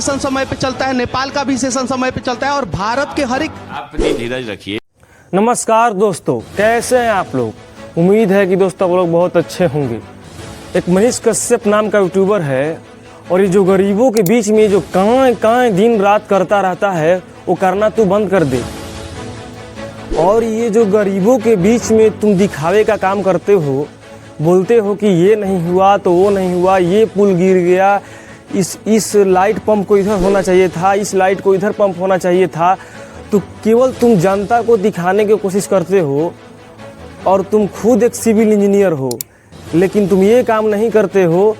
Session समय पे चलता है, नेपाल का भी सेशन समय पे चलता है और भारत के हर एक। अपनी धीरज रखिए। नमस्कार दोस्तों, कैसे हैं आप लोग। उम्मीद है कि दोस्तों आप लोग बहुत अच्छे होंगे। एक मनीष कश्यप नाम का यूट्यूबर है और ये जो गरीबों के बीच में जो काएं दिन रात करता रहता है वो करना तू बंद कर दे। और ये जो गरीबों के बीच में तुम दिखावे का काम करते हो, बोलते हो कि ये नहीं हुआ तो वो नहीं हुआ, ये पुल गिर गया, इस लाइट पंप को इधर होना चाहिए था, इस लाइट को इधर पंप होना चाहिए था, तो केवल तुम जनता को दिखाने की कोशिश करते हो। और तुम खुद एक सिविल इंजीनियर हो, लेकिन तुम ये काम नहीं करते हो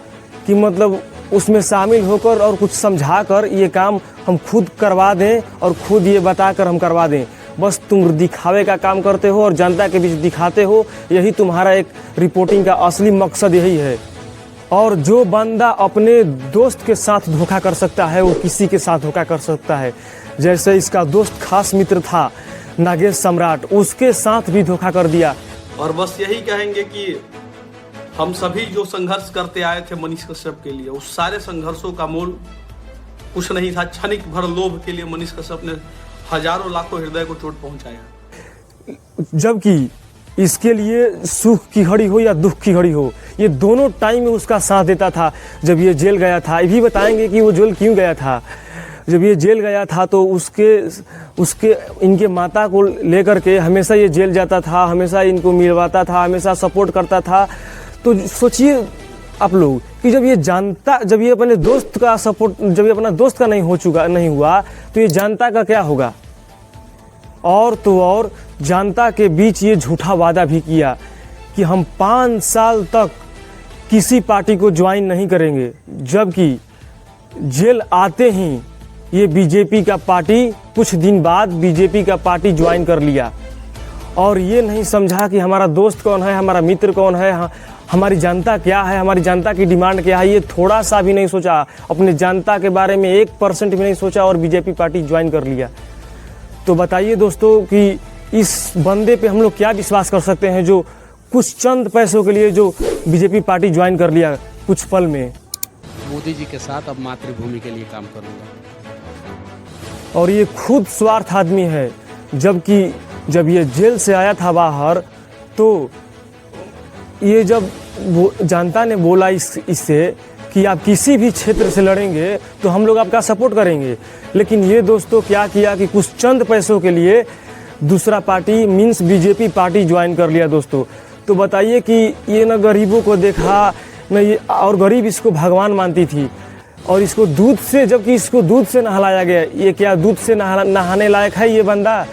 कि मतलब उसमें शामिल होकर और कुछ समझा कर ये काम हम खुद करवा दें और खुद ये बताकर हम करवा दें। बस तुम दिखावे का काम करते हो और जनता के बीच दिखाते हो। यही तुम्हारा एक रिपोर्टिंग का असली मकसद यही है। और जो बंदा अपने दोस्त के साथ धोखा कर सकता है वो किसी के साथ धोखा कर सकता है। जैसे इसका दोस्त खास मित्र था नागेश सम्राट, उसके साथ भी धोखा कर दिया। और बस यही कहेंगे कि हम सभी जो संघर्ष करते आए थे मनीष कश्यप के लिए, उस सारे संघर्षों का मोल कुछ नहीं था। क्षणिक भर लोभ के लिए मनीष कश्यप ने हजारों लाखों हृदय को चोट पहुंचाया। जबकि इसके लिए सुख की घड़ी हो या दुख की घड़ी हो, ये दोनों टाइम में उसका साथ देता था। जब ये जेल गया था, ये भी बताएंगे कि वो जेल क्यों गया था। जब ये जेल गया था तो उसके इनके माता को लेकर के हमेशा ये जेल जाता था, हमेशा इनको मिलवाता था, हमेशा सपोर्ट करता था। तो सोचिए आप लोग कि जब ये अपने दोस्त का सपोर्ट, जब ये अपना दोस्त का नहीं हुआ तो ये जनता का क्या होगा। और तो और जनता के बीच ये झूठा वादा भी किया कि हम 5 साल तक किसी पार्टी को ज्वाइन नहीं करेंगे। जबकि जेल आते ही ये बीजेपी का पार्टी कुछ दिन बाद बीजेपी का पार्टी ज्वाइन कर लिया। और ये नहीं समझा कि हमारा दोस्त कौन है, हमारा मित्र कौन है, हमारी जनता क्या है, हमारी जनता की डिमांड क्या है। ये थोड़ा सा भी नहीं सोचा, अपने जनता के बारे में 1% भी नहीं सोचा और बीजेपी पार्टी ज्वाइन कर लिया। तो बताइए दोस्तों कि इस बंदे पे हम लोग क्या विश्वास कर सकते हैं जो कुछ चंद पैसों के लिए जो बीजेपी पार्टी ज्वाइन कर लिया कुछ पल में। मोदी जी के साथ अब मातृभूमि के लिए काम करूंगा। और ये खुद स्वार्थ आदमी है। जबकि जब ये जेल से आया था बाहर तो ये जब जनता ने बोला इससे कि आप किसी भी क्षेत्र से लड़ेंगे तो हम लोग आपका सपोर्ट करेंगे, लेकिन ये दोस्तों क्या किया कि कुछ चंद पैसों के लिए दूसरा party means BJP party join कर लिया दोस्तों। तो बताइए कि ये न गरीबों को देखा न ये, और गरीब इसको भगवान मानती थी। और इसको दूध से, जबकि इसको दूध से नहलाया गया, ये क्या दूध से नहाने लायक है ये बंदा।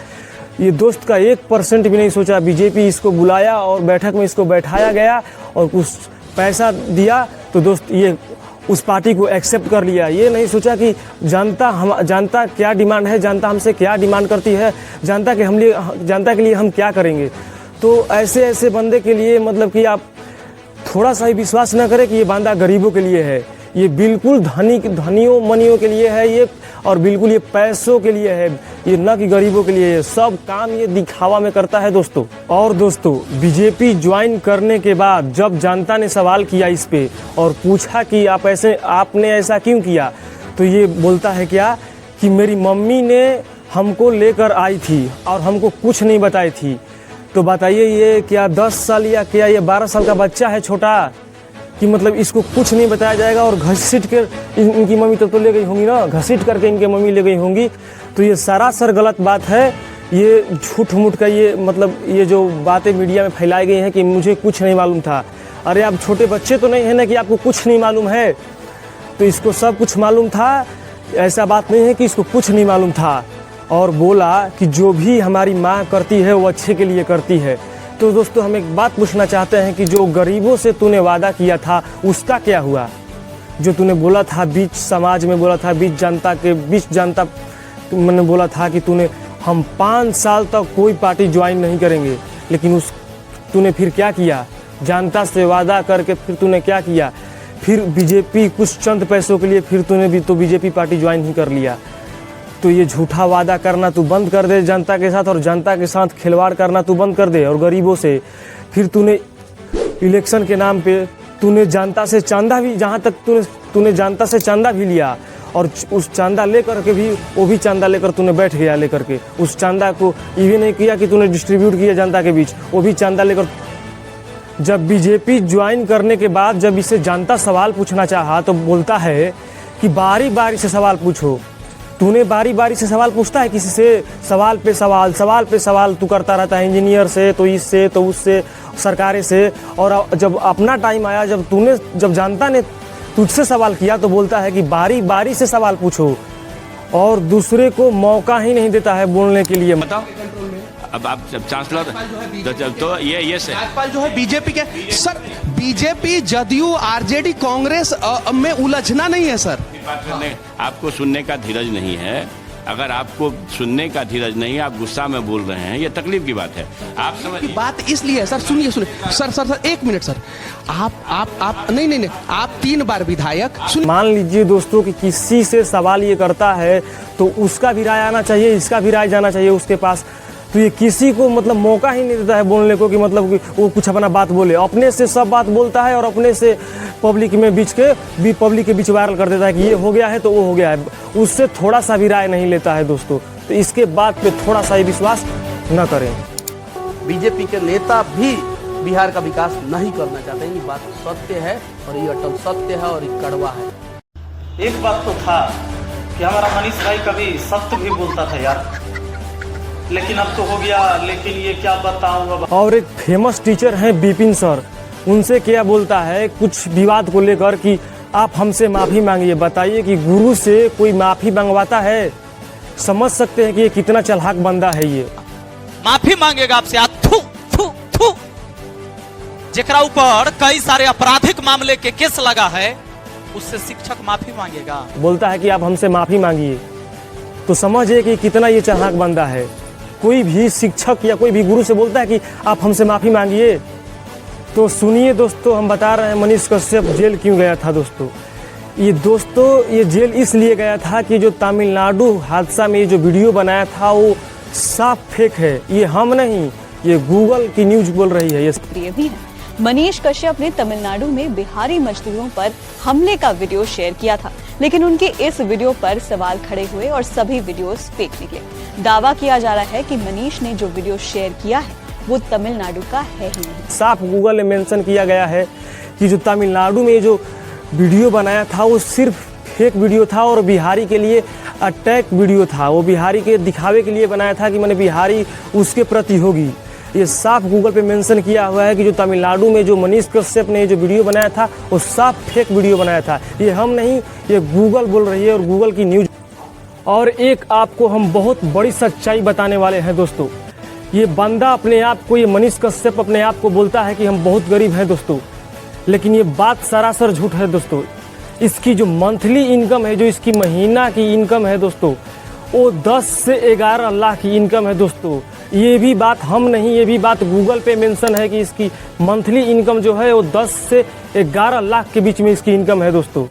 ये दोस्त का 1% भी नहीं सोचा। बीजेपी इसको बुलाया और बैठक में इसको बैठाया गया और कुछ पैसा दिया तो दोस्त ये उस पार्टी को एक्सेप्ट कर लिया। ये नहीं सोचा कि जनता क्या डिमांड है, जनता हमसे क्या डिमांड करती है, जनता के लिए हम क्या करेंगे। तो ऐसे बंदे के लिए मतलब कि आप थोड़ा सा ही विश्वास न करें कि ये बंदा गरीबों के लिए है। ये बिल्कुल धनियों मनियों के लिए है ये, और बिल्कुल ये पैसों के लिए है, ये न कि गरीबों के लिए है। सब काम ये दिखावा में करता है दोस्तों। और दोस्तों बीजेपी ज्वाइन करने के बाद जब जनता ने सवाल किया इस पे और पूछा कि आपने ऐसा क्यों किया, तो ये बोलता है क्या कि मेरी मम्मी ने हमको लेकर आई थी और हमको कुछ नहीं बताई थी। तो बताइए ये क्या 10 साल या क्या ये 12 साल का बच्चा है छोटा, कि मतलब इसको कुछ नहीं बताया जाएगा और घसीट कर इनकी मम्मी तो ले गई होंगी ना, घसीट करके इनके मम्मी ले गई होंगी। तो ये सरासर गलत बात है। ये झूठ मूठ का ये मतलब ये जो बातें मीडिया में फैलाई गई हैं कि मुझे कुछ नहीं मालूम था। अरे आप छोटे बच्चे तो नहीं है ना कि आपको कुछ नहीं मालूम है। तो इसको सब कुछ मालूम था, ऐसा बात नहीं है कि इसको कुछ नहीं मालूम था। और बोला कि जो भी हमारी माँ करती है वो अच्छे के लिए करती है। तो दोस्तों हम एक बात पूछना चाहते हैं कि जो गरीबों से तूने वादा किया था उसका क्या हुआ। जो तूने बोला था बीच समाज में बोला था, बीच जनता मैंने बोला था कि हम 5 साल तक कोई पार्टी ज्वाइन नहीं करेंगे, लेकिन तूने फिर क्या किया, जनता से वादा करके फिर तूने क्या किया, फिर बीजेपी कुछ चंद पैसों के लिए फिर तूने भी तो बीजेपी पार्टी ज्वाइन ही कर लिया। तो ये झूठा वादा करना तू बंद कर दे जनता के साथ, और जनता के साथ खिलवाड़ करना तू बंद कर दे। और गरीबों से फिर तूने इलेक्शन के नाम पे तूने जनता से चंदा भी, जहाँ तक तूने जनता से चंदा भी लिया और उस चांदा लेकर के भी वो भी चांदा लेकर तूने बैठ गया लेकर के, उस चांदा को ये भी नहीं किया कि तूने डिस्ट्रीब्यूट किया जनता के बीच, वो भी चांदा लेकर। जब बीजेपी ज्वाइन करने के बाद जब इसे जनता सवाल पूछना चाहा तो बोलता है कि बारी बारी से सवाल पूछो। तूने बारी बारी से सवाल पूछता है किसी से? सवाल पे सवाल तू करता रहता है, इंजीनियर से तो इससे तो उससे, सरकारें से। और जब अपना टाइम आया, जब जनता ने तुझसे सवाल किया तो बोलता है कि बारी बारी से सवाल पूछो, और दूसरे को मौका ही नहीं देता है बोलने के लिए। बताओ, अब आप जब चांसलर तो ये से राज्यपाल जो है बीजेपी के sir, BJP JDU RJD Congress में उलझना नहीं है सर। बात करने आपको सुनने का धीरज नहीं है। अगर आपको सुनने का धीरज नहीं, आप गुस्सा में बोल रहे हैं, ये तकलीफ की बात है। आप समझ की बात इसलिए है सर, सुनिए सर एक मिनट सर, आप नहीं आप 3 बार विधायक मान लीजिए दोस्तों कि किसी से सवाल ये करता है तो उसका भी राय आना चाहिए, इसका भी राय जाना चाहिए उसके पास। तो ये किसी को मतलब मौका ही नहीं देता है बोलने को कि मतलब कि वो कुछ अपना बात बोले। अपने से सब बात बोलता है और अपने से पब्लिक के बीच वायरल कर देता है कि ये हो गया है तो वो हो गया है, उससे थोड़ा सा भी राय नहीं लेता है दोस्तों। तो इसके बात पे थोड़ा सा ही विश्वास न करें। बीजेपी के नेता भी बिहार का विकास नहीं करना चाहते, ये बात सत्य है और ये अटल सत्य है और ये कड़वा है। एक बात तो था कि हमारा मनीष भाई कभी सत्य भी बोलता था यार, लेकिन अब तो हो गया। लेकिन ये क्या बताऊं अब। और एक फेमस टीचर हैं विपिन सर, उनसे क्या बोलता है कुछ विवाद को लेकर कि आप हमसे माफ़ी मांगिए। बताइए कि गुरु से कोई माफ़ी मंगवाता है? समझ सकते हैं कि ये कितना चालाक बंदा है। ये माफी मांगेगा आपसे, थू थू थू। जेकरा ऊपर कई सारे आपराधिक मामले के केस लगा है, उससे शिक्षक माफी मांगेगा। बोलता है कि आप हमसे माफ़ी मांगिए। तो समझिए कि कितना ये चालाक बंदा है। कोई भी शिक्षक या कोई भी गुरु से बोलता है कि आप हमसे माफ़ी मांगिए। तो सुनिए दोस्तों, हम बता रहे हैं मनीष कश्यप जेल क्यों गया था दोस्तों। ये जेल इसलिए गया था कि जो तमिलनाडु हादसा में जो वीडियो बनाया था वो साफ फेक है। ये हम नहीं, ये गूगल की न्यूज़ बोल रही है। ये भी है। मनीष कश्यप ने तमिलनाडु में बिहारी मजदूरों पर हमले का वीडियो शेयर किया था, लेकिन उनके इस वीडियो पर सवाल खड़े हुए और सभी वीडियोस फेक निकले। दावा किया जा रहा है कि मनीष ने जो वीडियो शेयर किया है वो तमिलनाडु का है ही नहीं। साफ गूगल में मेंशन किया गया है कि जो तमिलनाडु में जो वीडियो बनाया था वो सिर्फ फेक वीडियो था और बिहारी के लिए अटैक वीडियो था। वो बिहारी के दिखावे के लिए बनाया था कि मैंने बिहारी उसके प्रति होगी। ये साफ गूगल पे मेंशन किया हुआ है कि जो तमिलनाडु में जो मनीष कश्यप ने जो वीडियो बनाया था वो साफ फेक वीडियो बनाया था। ये हम नहीं, ये गूगल बोल रही है और गूगल की न्यूज़। और एक आपको हम बहुत बड़ी सच्चाई बताने वाले हैं दोस्तों। ये बंदा अपने आप को, ये मनीष कश्यप अपने आप को बोलता है कि हम बहुत गरीब हैं दोस्तों, लेकिन ये बात सरासर झूठ है दोस्तों। इसकी जो मंथली इनकम है, जो इसकी महीना की इनकम है दोस्तों, वो 10 से 11 लाख की इनकम है दोस्तों। ये भी बात हम नहीं, ये भी बात गूगल पे मेंशन है कि इसकी मंथली इनकम जो है वो 10 से 11 लाख के बीच में इसकी इनकम है दोस्तों।